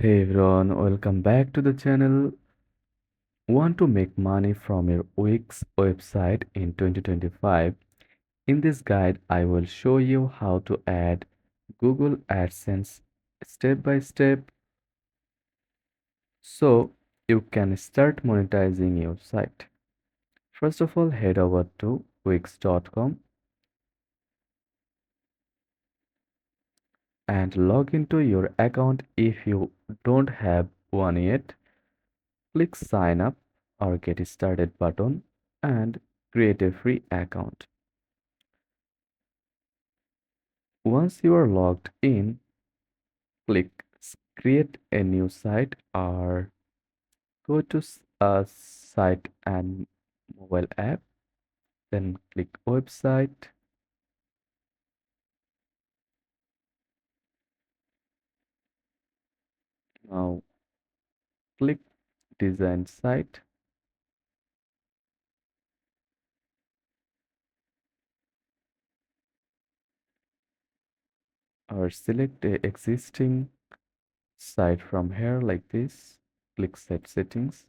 Hey everyone, welcome back to the channel. Want to make money from your Wix website in 2025? In this guide, I will show you how to add Google AdSense step by step so you can start monetizing your site. First of all, head over to wix.com and log into your account if you don't have one yet. Click sign up or get started button and create a free account. Once you are logged in, click create a new site or go to a site and mobile app, then click website. Now click design site or select a existing site from here like this. Click set settings.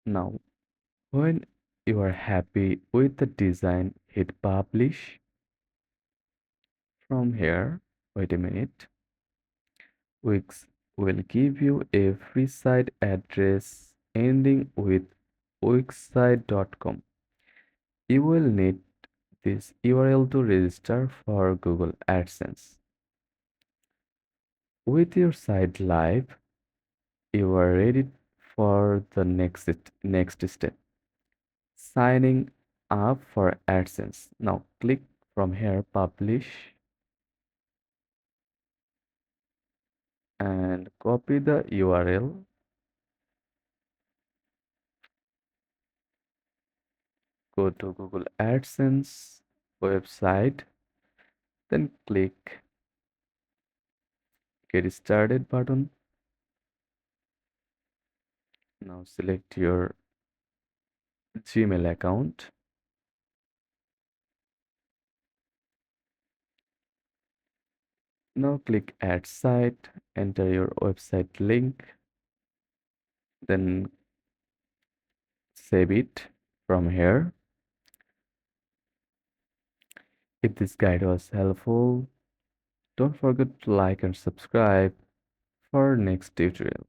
Now when you are happy with the design, hit publish. From here, wait a minute, Wix will give you a free site address ending with wixsite.com. You will need this URL to register for Google AdSense. With your site live, you are ready for the next step, signing up for AdSense. Now click from here, publish, and copy the URL. Go to Google AdSense website, then click get started button. Now select your Gmail account. Now click add site, enter your website link, then save it from here. If this guide was helpful, don't forget to like and subscribe for next tutorial.